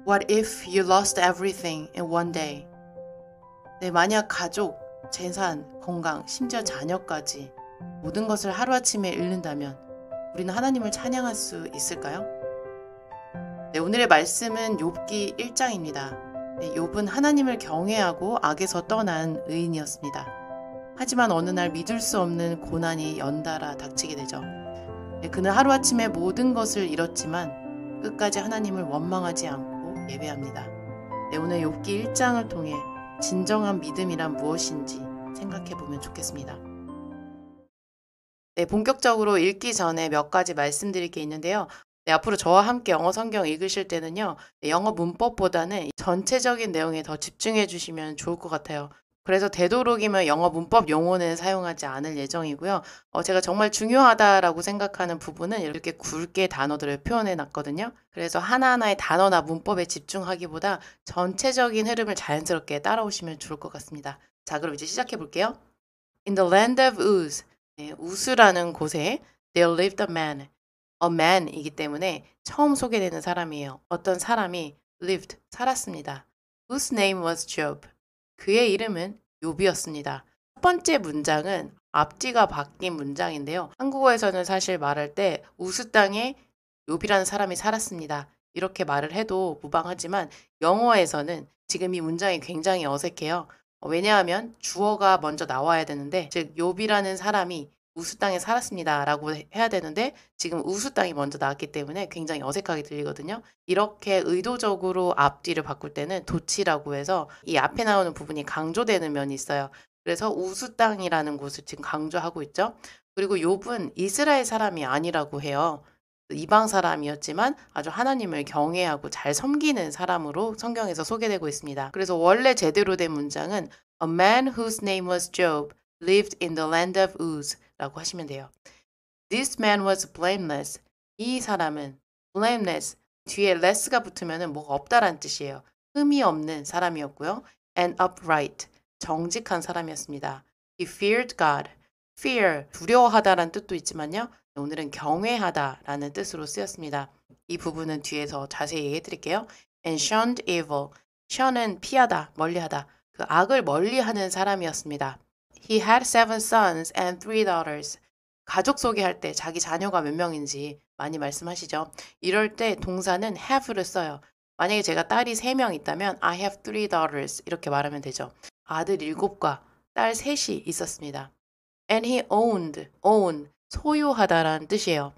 What if you lost everything in one day? 네, 만약 가족, 재산, 건강, 심지어 자녀까지 모든 것을 하루아침에 잃는다면 우리는 하나님을 찬양할 수 있을까요? 네, 오늘의 말씀은 욥기 1장입니다. 네, 욥은 하나님을 경외하고 악에서 떠난 의인이었습니다. 하지만 어느 날 믿을 수 없는 고난이 연달아 닥치게 되죠. 네, 그는 하루아침에 모든 것을 잃었지만 끝까지 하나님을 원망하지 않고 예배합니다. 네, 오늘 욥기 1장을 통해 진정한 믿음이란 무엇인지 생각해 보면 좋겠습니다. 네, 본격적으로 읽기 전에 몇 가지 말씀드릴 게 있는데요. 네, 앞으로 저와 함께 영어 성경 읽으실 때는요, 네, 영어 문법보다는 전체적인 내용에 더 집중해 주시면 좋을 것 같아요. 그래서 되도록이면 영어 문법 용어는 사용하지 않을 예정이고요. 제가 정말 중요하다라고 생각하는 부분은 이렇게 굵게 단어들을 표현해 놨거든요. 그래서 하나하나의 단어나 문법에 집중하기보다 전체적인 흐름을 자연스럽게 따라오시면 좋을 것 같습니다. 자, 그럼 이제 시작해 볼게요. In the land of Uz, 네, 우스라는 곳에 there lived a man. A man이기 때문에 처음 소개되는 사람이에요. 어떤 사람이 lived, 살았습니다. Whose name was Job. 그의 이름은 욥이었습니다. 첫 번째 문장은 앞뒤가 바뀐 문장인데요. 한국어에서는 사실 말할 때 우스 땅에 욥이라는 사람이 살았습니다. 이렇게 말을 해도 무방하지만 영어에서는 지금 이 문장이 굉장히 어색해요. 왜냐하면 주어가 먼저 나와야 되는데, 즉 욥이라는 사람이 우스 땅에 살았습니다라고 해야 되는데 지금 우스 땅이 먼저 나왔기 때문에 굉장히 어색하게 들리거든요. 이렇게 의도적으로 앞뒤를 바꿀 때는 도치라고 해서 이 앞에 나오는 부분이 강조되는 면이 있어요. 그래서 우스 땅이라는 곳을 지금 강조하고 있죠. 그리고 욥은 이스라엘 사람이 아니라고 해요. 이방 사람이었지만 아주 하나님을 경외하고 잘 섬기는 사람으로 성경에서 소개되고 있습니다. 그래서 원래 제대로 된 문장은 A man whose name was Job lived in the land of Uz 라고 하시면 돼요. This man was blameless. 이 사람은 blameless. 뒤에 less가 붙으면 뭐가 없다라는 뜻이에요. 흠이 없는 사람이었고요. And upright. 정직한 사람이었습니다. He feared God. Fear, 두려워하다라는 뜻도 있지만요. 오늘은 경외하다라는 뜻으로 쓰였습니다. 이 부분은 뒤에서 자세히 얘기해 드릴게요. And shunned evil. shun은 피하다, 멀리하다. 그 악을 멀리하는 사람이었습니다. He had 7 sons and 3 daughters. 가족 소개할 때 자기 자녀가 몇 명인지 많이 말씀하시죠. 이럴 때 동사는 have를 써요. 만약에 제가 딸이 3명 있다면 I have 3 daughters 이렇게 말하면 되죠. 아들 7과 딸 3이 있었습니다. And he owned, own, 소유하다라는 뜻이에요.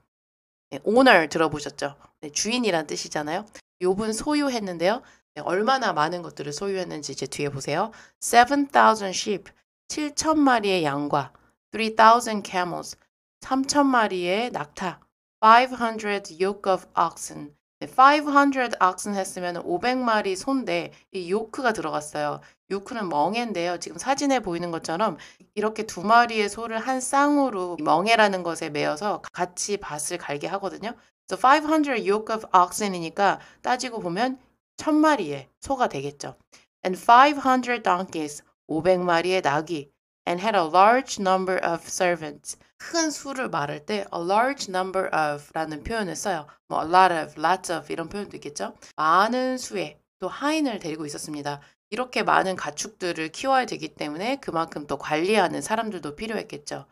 네, owner 들어보셨죠? 네, 주인이란 뜻이잖아요. 욥은 소유했는데요. 네, 얼마나 많은 것들을 소유했는지 이제 뒤에 보세요. 7,000 sheep, 7,000마리의 양과 3,000 camels, 3,000마리의 낙타, 500 yoke of oxen. 네, 500 oxen 했으면 500마리 소인데 이 요크가 들어갔어요. 요크는 멍에인데요. 지금 사진에 보이는 것처럼 이렇게 2마리의 소를 한 쌍으로 멍에라는 것에 매어서 같이 밭을 갈게 하거든요. 그래서 500 yoke of oxen이니까 따지고 보면 1,000마리의 소가 되겠죠. And 500 donkeys, 500마리의 나귀. And had a large number of servants. 큰 수를 말할 때 a large number of 라는 표현을 써요. 뭐 a lot of, lots of 이런 표현도 있겠죠. 많은 수의 또 하인을 데리고 있었습니다. 이렇게 많은 가축들을 키워야 되기 때문에 그만큼 또 관리하는 사람들도 필요했겠죠.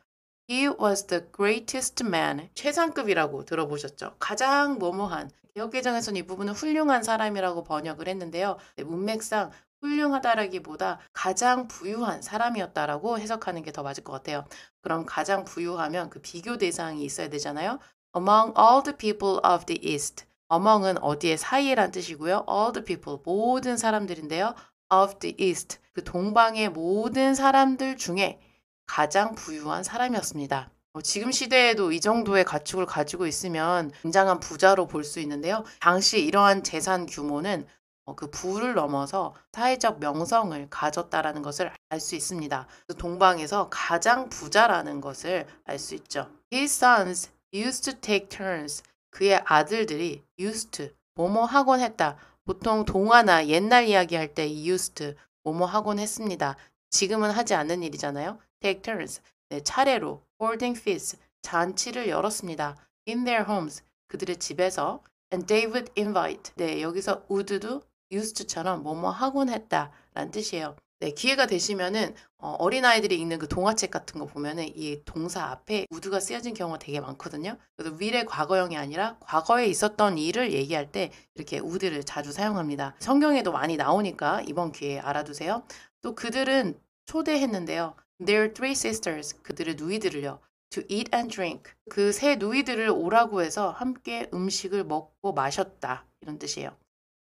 He was the greatest man. 최상급이라고 들어보셨죠? 가장 뭐뭐한. 개역개정에서는 이 부분은 훌륭한 사람이라고 번역을 했는데요. 문맥상 훌륭하다라기보다 가장 부유한 사람이었다라고 해석하는 게 더 맞을 것 같아요. 그럼 가장 부유하면 그 비교 대상이 있어야 되잖아요. Among all the people of the East. among은 어디에 사이에란 뜻이고요. all the people, 모든 사람들인데요. of the East, 그 동방의 모든 사람들 중에 가장 부유한 사람이었습니다. 지금 시대에도 이 정도의 가축을 가지고 있으면 굉장한 부자로 볼 수 있는데요. 당시 이러한 재산 규모는 그 부를 넘어서 사회적 명성을 가졌다라는 것을 알 수 있습니다. 동방에서 가장 부자라는 것을 알 수 있죠. His sons used to take turns. 그의 아들들이 used to, 뭐뭐 하곤 했다. 보통 동화나 옛날 이야기 할 때 used to, 뭐뭐 하곤 했습니다. 지금은 하지 않는 일이잖아요. take turns, 네, 차례로 holding feasts, 잔치를 열었습니다. in their homes, 그들의 집에서 And they would invite. 네, 여기서 would도 used처럼 뭐뭐 하곤 했다라는 뜻이에요. 네, 기회가 되시면은 어린아이들이 읽는 그 동화책 같은 거 보면은 이 동사 앞에 would가 쓰여진 경우가 되게 많거든요. 그래서 will의 과거형이 아니라 과거에 있었던 일을 얘기할 때 이렇게 would를 자주 사용합니다. 성경에도 많이 나오니까 이번 기회에 알아두세요. 또 그들은 초대했는데요. Their three sisters, 그들의 누이들을요. To eat and drink. 그 세 누이들을 오라고 해서 함께 음식을 먹고 마셨다. 이런 뜻이에요.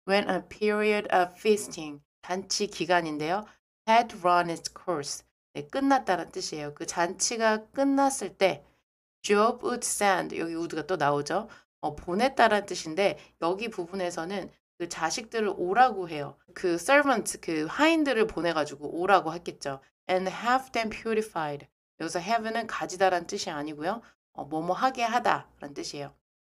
When a period of feasting, 잔치 기간인데요. Had run its course. 네, 끝났다는 뜻이에요. 그 잔치가 끝났을 때 Job would send, 여기 would가 또 나오죠. 보냈다라는 뜻인데 여기 부분에서는 그 자식들을 오라고 해요. 그 servant, 그 하인들을 보내가지고 오라고 했겠죠. And have them purified. 여기서 have는 가지다라는 뜻이 아니고요. 뭐뭐 하게 하다라는 뜻이에요.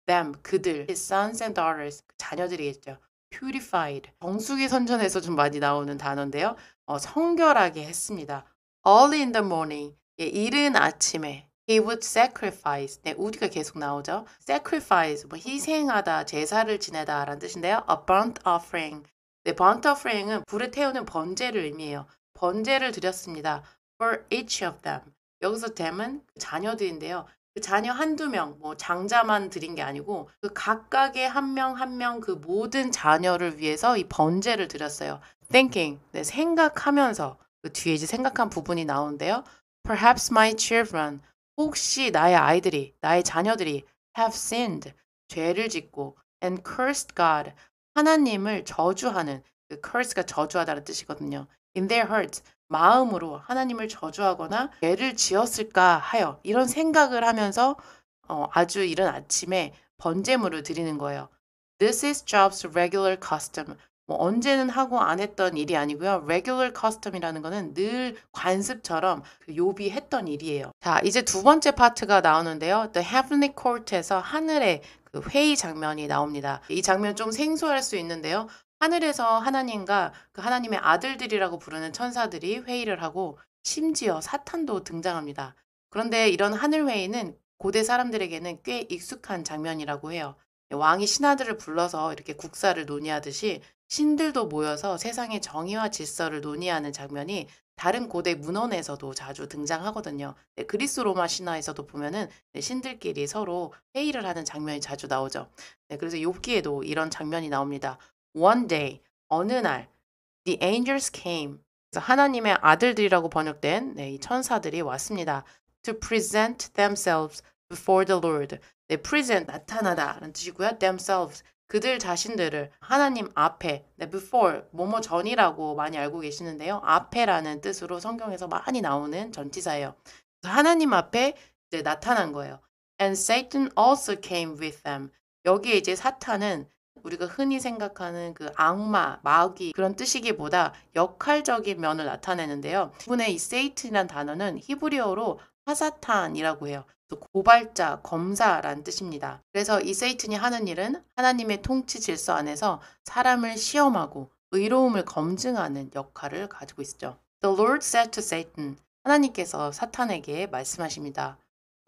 Them, 그들, his sons and daughters, 자녀들이겠죠. Purified, 정수기 선전에서 좀 많이 나오는 단어인데요. 성결하게 했습니다. Early in the morning, 예, 이른 아침에 He would sacrifice. 네, would가 계속 나오죠. Sacrifice, 뭐 희생하다, 제사를 지내다 라는 뜻인데요. A burnt offering. 네, burnt offering은 불에 태우는 번제를 의미해요. 번제를 드렸습니다. For each of them. 여기서 them은 자녀들인데요. 그 자녀 한두 명, 뭐 장자만 드린 게 아니고 그 각각의 한 명 한 명 그 모든 자녀를 위해서 이 번제를 드렸어요. Thinking, 네, 생각하면서 그 뒤에 이제 생각한 부분이 나오는데요. Perhaps my children, 혹시 나의 아이들이, 나의 자녀들이 have sinned, 죄를 짓고 and cursed God, 하나님을 저주하는, 그 curse가 저주하다는 뜻이거든요. In their hearts, 마음으로 하나님을 저주하거나 죄를 지었을까 하여 이런 생각을 하면서 아주 이른 아침에 번제물을 드리는 거예요. This is Job's regular custom. 뭐 언제는 하고 안 했던 일이 아니고요. regular custom이라는 거는 늘 관습처럼 그 욥이 했던 일이에요. 자, 이제 두 번째 파트가 나오는데요. The Heavenly Court에서 하늘의 그 회의 장면이 나옵니다. 이 장면 좀 생소할 수 있는데요. 하늘에서 하나님과 그 하나님의 아들들이라고 부르는 천사들이 회의를 하고 심지어 사탄도 등장합니다. 그런데 이런 하늘 회의는 고대 사람들에게는 꽤 익숙한 장면이라고 해요. 왕이 신하들을 불러서 이렇게 국사를 논의하듯이 신들도 모여서 세상의 정의와 질서를 논의하는 장면이 다른 고대 문헌에서도 자주 등장하거든요. 네, 그리스 로마 신화에서도 보면은 네, 신들끼리 서로 회의를 하는 장면이 자주 나오죠. 네, 그래서 욥기에도 이런 장면이 나옵니다. One day, 어느 날, the angels came. 그래서 하나님의 아들들이라고 번역된 네, 이 천사들이 왔습니다. To present themselves before the Lord. 네, present, 나타나다라는 뜻이고요. themselves, 그들 자신들을 하나님 앞에, 네, before, 뭐뭐 전이라고 많이 알고 계시는데요. 앞에라는 뜻으로 성경에서 많이 나오는 전치사예요. 그래서 하나님 앞에 이제 나타난 거예요. And Satan also came with them. 여기에 이제 사탄은 우리가 흔히 생각하는 그 악마, 마귀 그런 뜻이기보다 역할적인 면을 나타내는데요. 이분의 이 Satan이라는 단어는 히브리어로 하사탄이라고 해요. 고발자, 검사라는 뜻입니다. 그래서 이 세이튼이 하는 일은 하나님의 통치 질서 안에서 사람을 시험하고 의로움을 검증하는 역할을 가지고 있죠. The Lord said to Satan, 하나님께서 사탄에게 말씀하십니다.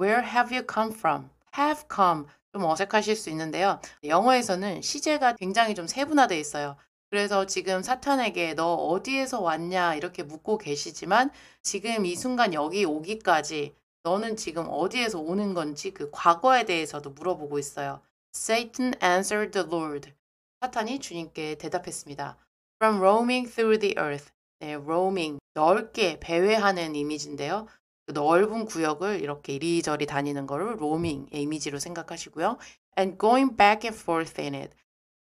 Where have you come from? Have come. 좀 어색하실 수 있는데요. 영어에서는 시제가 굉장히 좀 세분화되어 있어요. 그래서 지금 사탄에게 너 어디에서 왔냐 이렇게 묻고 계시지만 지금 이 순간 여기 오기까지 너는 지금 어디에서 오는 건지 그 과거에 대해서도 물어보고 있어요. Satan answered the Lord. 사탄이 주님께 대답했습니다. From roaming through the earth. 네, roaming, 넓게 배회하는 이미지인데요. 그 넓은 구역을 이렇게 이리저리 다니는 거를 roaming의 이미지로 생각하시고요. And going back and forth in it.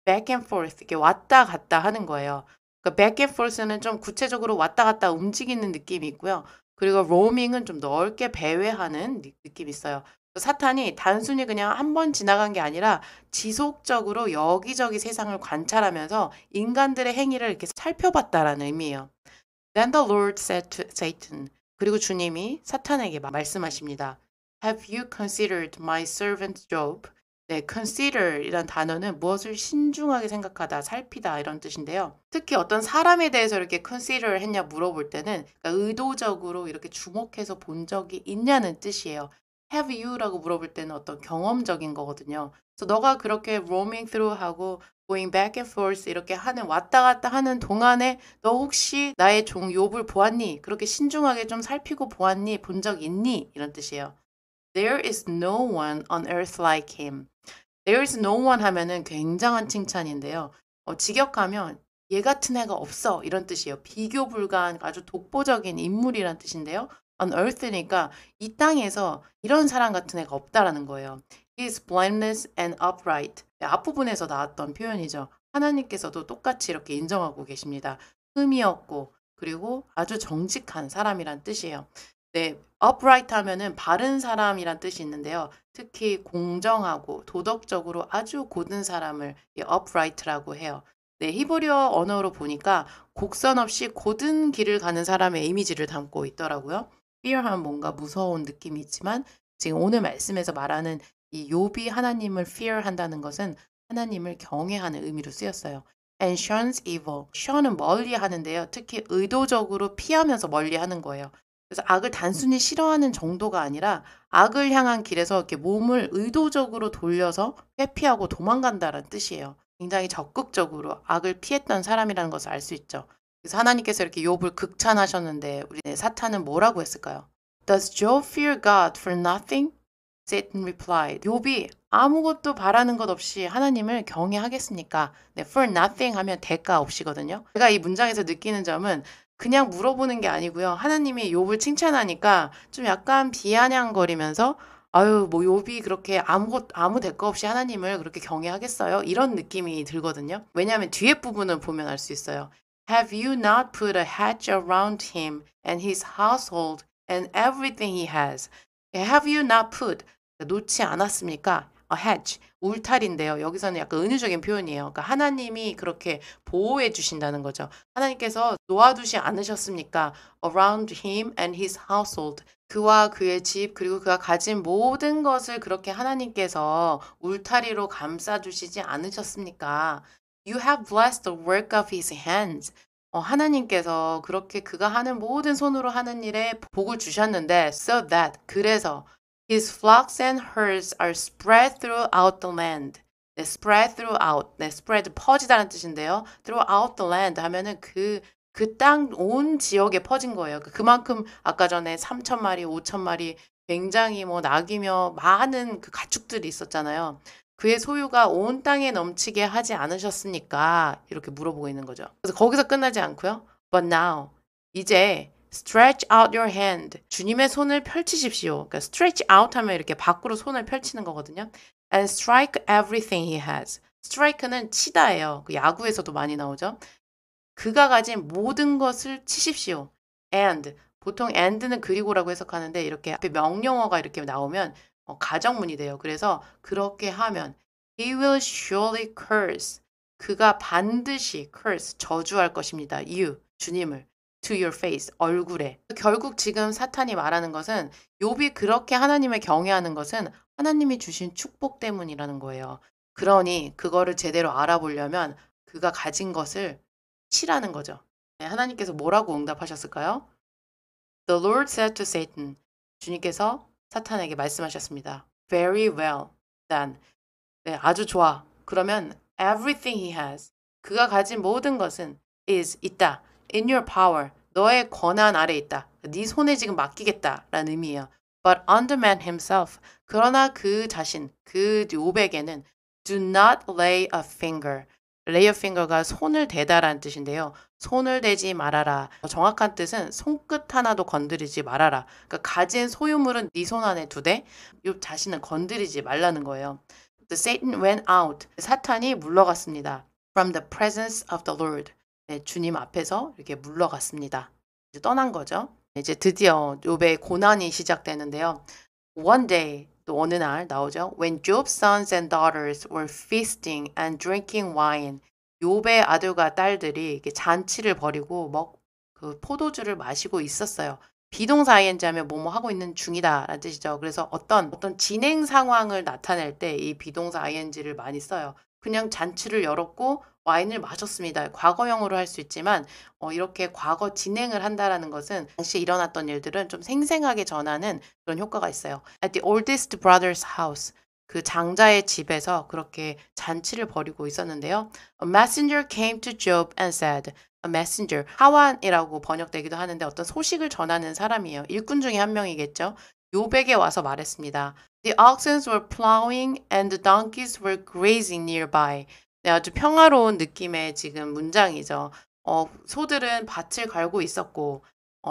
back and forth, 이렇게 왔다 갔다 하는 거예요. 그러니까 back and forth는 좀 구체적으로 왔다 갔다 움직이는 느낌이 있고요. 그리고 roaming은 좀 넓게 배회하는 느낌이 있어요. 사탄이 단순히 그냥 한 번 지나간 게 아니라 지속적으로 여기저기 세상을 관찰하면서 인간들의 행위를 이렇게 살펴봤다라는 의미예요. Then the Lord said to Satan. 그리고 주님이 사탄에게 말씀하십니다. Have you considered my servant Job? 네, consider 이란 단어는 무엇을 신중하게 생각하다, 살피다 이런 뜻인데요. 특히 어떤 사람에 대해서 이렇게 consider 했냐 물어볼 때는 그러니까 의도적으로 이렇게 주목해서 본 적이 있냐는 뜻이에요. have you라고 물어볼 때는 어떤 경험적인 거거든요. 그래서 너가 그렇게 roaming through 하고 going back and forth 이렇게 하는 왔다 갔다 하는 동안에 너 혹시 나의 종 욥을 보았니? 그렇게 신중하게 좀 살피고 보았니? 본 적 있니? 이런 뜻이에요. There is no one on earth like him. There is no one 하면은 굉장한 칭찬인데요. 직역하면 얘 같은 애가 없어 이런 뜻이에요. 비교 불가한 아주 독보적인 인물이란 뜻인데요. On earth니까 이 땅에서 이런 사람 같은 애가 없다라는 거예요. He is blameless and upright. 앞부분에서 나왔던 표현이죠. 하나님께서도 똑같이 이렇게 인정하고 계십니다. 흠이 없고 그리고 아주 정직한 사람이란 뜻이에요. 네, upright 하면은 바른 사람이란 뜻이 있는데요. 특히 공정하고 도덕적으로 아주 고든 사람을 upright라고 해요. 네, 히브리어 언어로 보니까 곡선 없이 고든 길을 가는 사람의 이미지를 담고 있더라고요. fear하면 뭔가 무서운 느낌이 있지만 지금 오늘 말씀에서 말하는 이 욥이 하나님을 fear한다는 것은 하나님을 경외하는 의미로 쓰였어요. And shuns evil. shun은 멀리 하는데요. 특히 의도적으로 피하면서 멀리 하는 거예요. 그래서 악을 단순히 싫어하는 정도가 아니라 악을 향한 길에서 이렇게 몸을 의도적으로 돌려서 회피하고 도망간다는 뜻이에요. 굉장히 적극적으로 악을 피했던 사람이라는 것을 알 수 있죠. 그래서 하나님께서 이렇게 욥을 극찬하셨는데 우리 사탄은 뭐라고 했을까요? Does Job fear God for nothing? Satan replied. 욥이 아무것도 바라는 것 없이 하나님을 경외하겠습니까? 네, for nothing 하면 대가 없이거든요. 제가 이 문장에서 느끼는 점은 그냥 물어보는 게 아니고요. 하나님이 욥을 칭찬하니까 좀 약간 비아냥거리면서 아유, 뭐 욥이 그렇게 아무 대가 없이 하나님을 그렇게 경외하겠어요? 이런 느낌이 들거든요. 왜냐하면 뒤에 부분을 보면 알 수 있어요. Have you not put a hedge around him and his household and everything he has? Have you not put 놓지 않았습니까? A hedge, 울타리인데요. 여기서는 약간 은유적인 표현이에요. 그러니까 하나님이 그렇게 보호해 주신다는 거죠. 하나님께서 놓아두지 않으셨습니까? Around him and his household. 그와 그의 집 그리고 그가 가진 모든 것을 그렇게 하나님께서 울타리로 감싸주시지 않으셨습니까? You have blessed the work of his hands. 하나님께서 그렇게 그가 하는 모든 손으로 하는 일에 복을 주셨는데 so that 그래서 his flocks and herds are spread throughout the land. 네, spread throughout. 네, spread 퍼지다는 뜻인데요. throughout the land 하면은 그 땅 온 지역에 퍼진 거예요. 그만큼 아까 전에 3천 마리, 5천 마리 굉장히 뭐 낙이며 많은 그 가축들이 있었잖아요. 그의 소유가 온 땅에 넘치게 하지 않으셨습니까? 이렇게 물어보고 있는 거죠. 그래서 거기서 끝나지 않고요. But now, 이제 stretch out your hand. 주님의 손을 펼치십시오. 그러니까 stretch out 하면 이렇게 밖으로 손을 펼치는 거거든요. And strike everything he has. strike는 치다예요. 그 야구에서도 많이 나오죠. 그가 가진 모든 것을 치십시오. And 보통 and는 그리고라고 해석하는데 이렇게 앞에 명령어가 이렇게 나오면 가정문이 돼요. 그래서 그렇게 하면 he will surely curse. 그가 반드시 curse 저주할 것입니다. you 주님을 to your face 얼굴에. 결국 지금 사탄이 말하는 것은 욥이 그렇게 하나님을 경외하는 것은 하나님이 주신 축복 때문이라는 거예요. 그러니 그거를 제대로 알아보려면 그가 가진 것을 치라는 거죠. 네, 하나님께서 뭐라고 응답하셨을까요? The Lord said to Satan. 주님께서 사탄에게 말씀하셨습니다. Very well, then. 네, 아주 좋아. 그러면 everything he has. 그가 가진 모든 것은 is 있다. In your power. 너의 권한 아래 있다. 네 손에 지금 맡기겠다라는 의미예요. But on the man himself. 그러나 그 자신, 그 욥에게는 do not lay a finger. lay a finger가 손을 대다라는 뜻인데요. 손을 대지 말아라. 정확한 뜻은 손끝 하나도 건드리지 말아라. 그러니까 가진 소유물은 네 손 안에 두되 욥 자신은 건드리지 말라는 거예요. The Satan went out. 사탄이 물러갔습니다. From the presence of the Lord. 네, 주님 앞에서 이렇게 물러갔습니다. 이제 떠난 거죠. 이제 드디어 욥의 고난이 시작되는데요. One day, 또 어느 날 나오죠. When Job's sons and daughters were feasting and drinking wine. 욥의 아들과 딸들이 이렇게 잔치를 벌이고 그 포도주를 마시고 있었어요. 비동사 ing 하면 뭐뭐 하고 있는 중이다라는 뜻이죠. 그래서 어떤 진행 상황을 나타낼 때 이 비동사 ing를 많이 써요. 그냥 잔치를 열었고 와인을 마셨습니다. 과거형으로 할 수 있지만 이렇게 과거 진행을 한다라는 것은 당시에 일어났던 일들은 좀 생생하게 전하는 그런 효과가 있어요. At the oldest brother's house. 그 장자의 집에서 그렇게 잔치를 벌이고 있었는데요. A messenger came to Job and said, A messenger, 하완이라고 번역되기도 하는데 어떤 소식을 전하는 사람이에요. 일꾼 중에 한 명이겠죠. 욥에게 와서 말했습니다. The oxen were plowing and the donkeys were grazing nearby. 네, 아주 평화로운 느낌의 지금 문장이죠. 소들은 밭을 갈고 있었고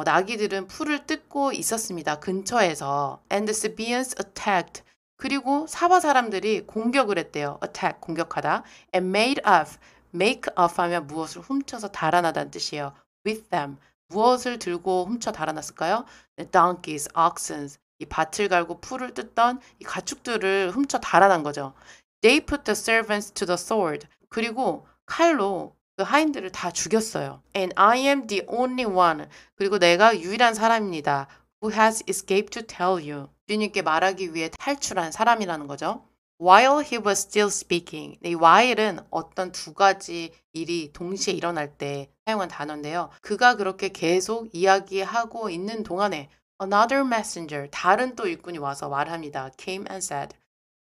나귀들은 풀을 뜯고 있었습니다. 근처에서. And the Sabaeans attacked. 그리고 사바 사람들이 공격을 했대요. attack, 공격하다. And made off. make off 하면 무엇을 훔쳐서 달아나다는 뜻이에요. with them. 무엇을 들고 훔쳐 달아났을까요? The donkeys, oxen. 이 밭을 갈고 풀을 뜯던 이 가축들을 훔쳐 달아난 거죠. They put the servants to the sword. 그리고 칼로 그 하인들을 다 죽였어요. And I am the only one. 그리고 내가 유일한 사람입니다. Who has escaped to tell you. 주님께 말하기 위해 탈출한 사람이라는 거죠. While he was still speaking. 이 while은 어떤 두 가지 일이 동시에 일어날 때 사용한 단어인데요. 그가 그렇게 계속 이야기하고 있는 동안에 Another messenger, 다른 또 일꾼이 와서 말합니다. Came and said,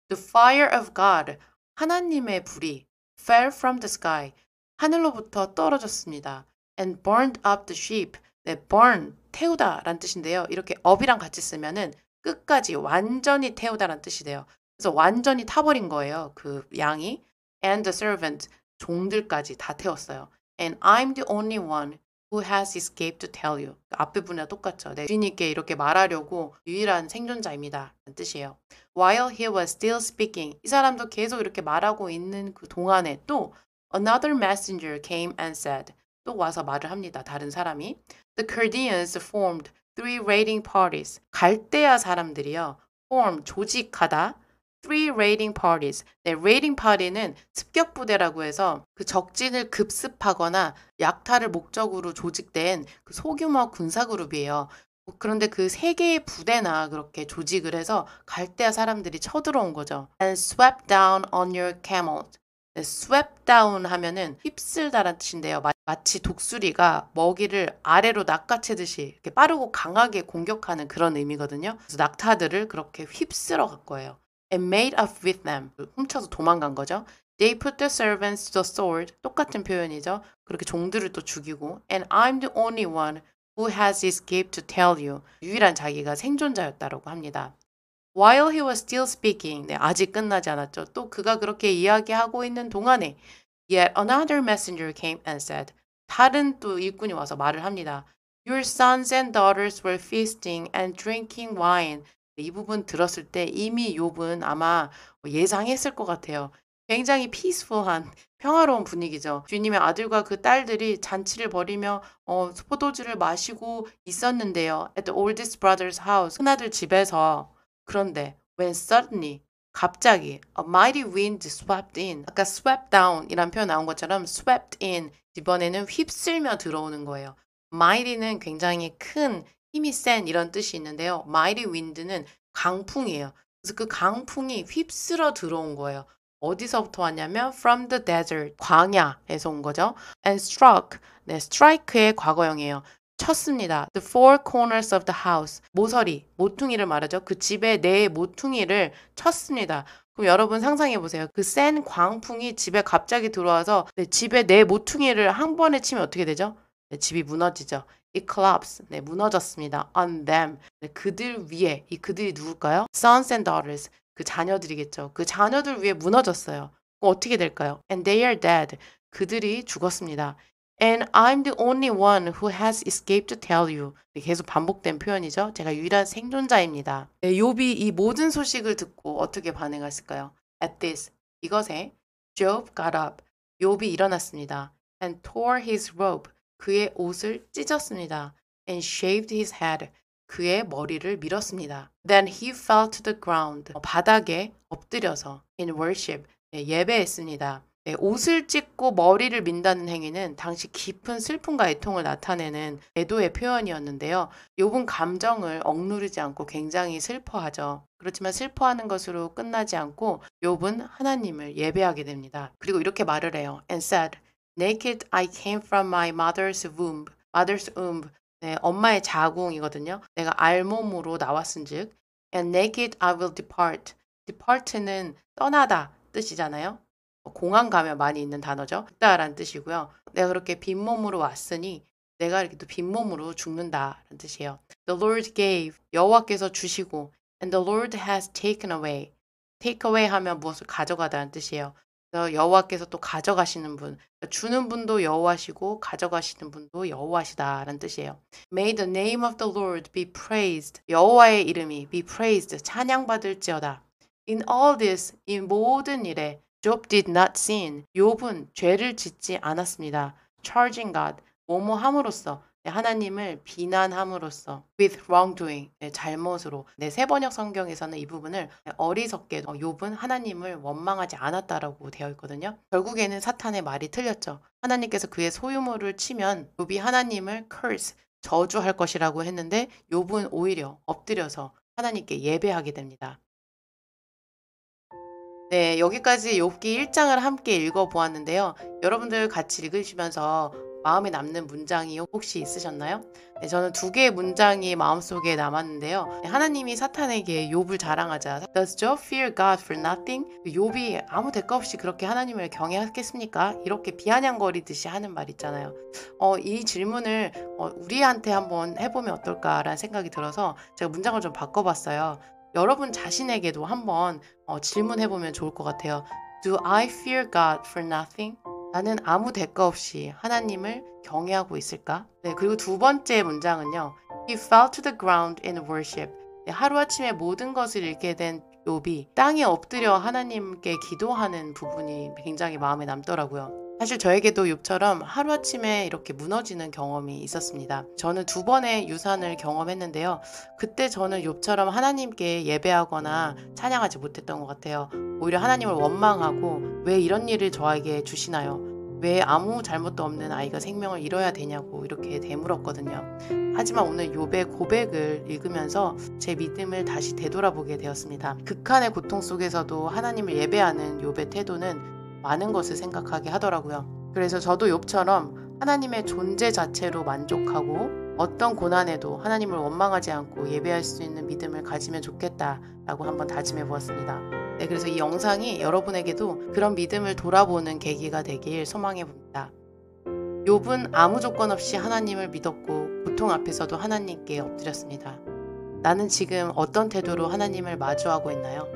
The fire of God, 하나님의 불이 fell from the sky, 하늘로부터 떨어졌습니다. And burned up the sheep, 네, burn, 태우다 라는 뜻인데요. 이렇게 up이랑 같이 쓰면은 끝까지 완전히 태우다 라는 뜻이 돼요. 그래서 완전히 타버린 거예요. 그 양이. And the servant, 종들까지 다 태웠어요. And I'm the only one who has escaped to tell you. 앞에 분이랑 똑같죠. 네, 주인님께 이렇게 말하려고 유일한 생존자입니다. 라는 뜻이에요. While he was still speaking. 이 사람도 계속 이렇게 말하고 있는 그 동안에 또 Another messenger came and said. 또 와서 말을 합니다. 다른 사람이. The Chaldeans formed three raiding parties. 갈대아 사람들이요. form, 조직하다. Three raiding parties. 네, raiding party는 습격 부대라고 해서 그 적진을 급습하거나 약탈을 목적으로 조직된 그 소규모 군사 그룹이에요. 그런데 그 세 개의 부대나 그렇게 조직을 해서 갈대아 사람들이 쳐들어온 거죠. And swept down on your camels. 네, swept down 하면은 휩쓸다라는 뜻인데요. 마치 독수리가 먹이를 아래로 낚아채듯이 이렇게 빠르고 강하게 공격하는 그런 의미거든요. 그래서 낙타들을 그렇게 휩쓸어 갈 거예요. And made off with them. 훔쳐서 도망간 거죠. They put the servants to the sword. 똑같은 표현이죠. 그렇게 종들을 또 죽이고. And I'm the only one who has escaped to tell you. 유일한 자기가 생존자였다라고 합니다. While he was still speaking. 네, 아직 끝나지 않았죠. 또 그가 그렇게 이야기하고 있는 동안에 Yet another messenger came and said. 다른 또 일꾼이 와서 말을 합니다. Your sons and daughters were feasting and drinking wine. 이 부분 들었을 때 이미 욥은 아마 예상했을 것 같아요. 굉장히 피스풀한 평화로운 분위기죠. 주님의 아들과 그 딸들이 잔치를 벌이며 포도주를 마시고 있었는데요. At the oldest brother's house. 큰아들 집에서. 그런데 when suddenly 갑자기 a mighty wind swept in. 아까 swept down 이란 표현 나온 것처럼 swept in. 이번에는 휩쓸며 들어오는 거예요. mighty는 굉장히 큰 힘이 센 이런 뜻이 있는데요. mighty wind는 강풍이에요. 그래서 그 강풍이 휩쓸어 들어온 거예요. 어디서부터 왔냐면 from the desert, 광야에서 온 거죠. And struck, 네, strike의 과거형이에요. 쳤습니다. The four corners of the house. 모서리, 모퉁이를 말하죠. 그 집의 네 모퉁이를 쳤습니다. 그럼 여러분 상상해 보세요. 그 센 광풍이 집에 갑자기 들어와서 집의 네 모퉁이를 한 번에 치면 어떻게 되죠? 네, 집이 무너지죠. It collapsed. 네, 무너졌습니다. On them. 네, 그들 위에. 이 그들이 누굴까요? Sons and daughters. 그 자녀들이겠죠. 그 자녀들 위에 무너졌어요. 어떻게 될까요? And they are dead. 그들이 죽었습니다. And I'm the only one who has escaped to tell you. 계속 반복된 표현이죠. 제가 유일한 생존자입니다. 네, 욥이 이 모든 소식을 듣고 어떻게 반응했을까요? At this, 이것에 Job got up. 욥이 일어났습니다. And tore his robe. 그의 옷을 찢었습니다. And shaved his head. 그의 머리를 밀었습니다. Then he fell to the ground. 바닥에 엎드려서 in worship. 네, 예배했습니다. 네, 옷을 찢고 머리를 민다는 행위는 당시 깊은 슬픔과 애통을 나타내는 애도의 표현이었는데요. 욥은 감정을 억누르지 않고 굉장히 슬퍼하죠. 그렇지만 슬퍼하는 것으로 끝나지 않고 욥은 하나님을 예배하게 됩니다. 그리고 이렇게 말을 해요. And said, Naked I came from my mother's womb. mother's womb. 네, 엄마의 자궁이거든요. 내가 알몸으로 나왔은즉. And naked I will depart. depart는 떠나다 뜻이잖아요. 공항 가면 많이 있는 단어죠. 죽다라는 뜻이고요. 내가 그렇게 빈몸으로 왔으니 내가 이렇게 또 빈몸으로 죽는다라는 뜻이에요. The Lord gave. 여호와께서 주시고 and the Lord has taken away. take away 하면 무엇을 가져가다는 뜻이에요. 그래서 여호와께서 또 가져가시는 분, 주는 분도 여호와시고 가져가시는 분도 여호와시다라는 뜻이에요. May the name of the Lord be praised. 여호와의 이름이 be praised, 찬양받을지어다. In all this, 이 모든 일에 Job did not sin. 욥은 죄를 짓지 않았습니다. Charging God, 뭐뭐 함으로써 하나님을 비난함으로써 with wrongdoing, 잘못으로. 세번역 성경에서는 이 부분을 어리석게 욥은 하나님을 원망하지 않았다라고 되어 있거든요. 결국에는 사탄의 말이 틀렸죠. 하나님께서 그의 소유물을 치면 욥이 하나님을 curse, 저주할 것이라고 했는데 욥은 오히려 엎드려서 하나님께 예배하게 됩니다. 네, 여기까지 욥기 1장을 함께 읽어보았는데요. 여러분들 같이 읽으시면서 마음에 남는 문장이 혹시 있으셨나요? 네, 저는 두 개의 문장이 마음속에 남았는데요. 하나님이 사탄에게 욥을 자랑하자. Does Job fear God for nothing? 욥이 아무 대가 없이 그렇게 하나님을 경외하겠습니까? 이렇게 비아냥거리듯이 하는 말 있잖아요. 이 질문을 우리한테 한번 해보면 어떨까라는 생각이 들어서 제가 문장을 좀 바꿔봤어요. 여러분 자신에게도 한번 질문해보면 좋을 것 같아요. Do I fear God for nothing? 나는 아무 대가 없이 하나님을 경외하고 있을까? 네, 그리고 두 번째 문장은요. He fell to the ground in worship. 네, 하루아침에 모든 것을 잃게 된 욥이 땅에 엎드려 하나님께 기도하는 부분이 굉장히 마음에 남더라고요. 사실 저에게도 욥처럼 하루아침에 이렇게 무너지는 경험이 있었습니다. 저는 2번의 유산을 경험했는데요. 그때 저는 욥처럼 하나님께 예배하거나 찬양하지 못했던 것 같아요. 오히려 하나님을 원망하고 왜 이런 일을 저에게 주시나요? 왜 아무 잘못도 없는 아이가 생명을 잃어야 되냐고 이렇게 되물었거든요. 하지만 오늘 욥의 고백을 읽으면서 제 믿음을 다시 되돌아보게 되었습니다. 극한의 고통 속에서도 하나님을 예배하는 욥의 태도는 많은 것을 생각하게 하더라고요. 그래서 저도 욥처럼 하나님의 존재 자체로 만족하고 어떤 고난에도 하나님을 원망하지 않고 예배할 수 있는 믿음을 가지면 좋겠다라고 한번 다짐해 보았습니다. 네, 그래서 이 영상이 여러분에게도 그런 믿음을 돌아보는 계기가 되길 소망해 봅니다. 욥은 아무 조건 없이 하나님을 믿었고 고통 앞에서도 하나님께 엎드렸습니다. 나는 지금 어떤 태도로 하나님을 마주하고 있나요?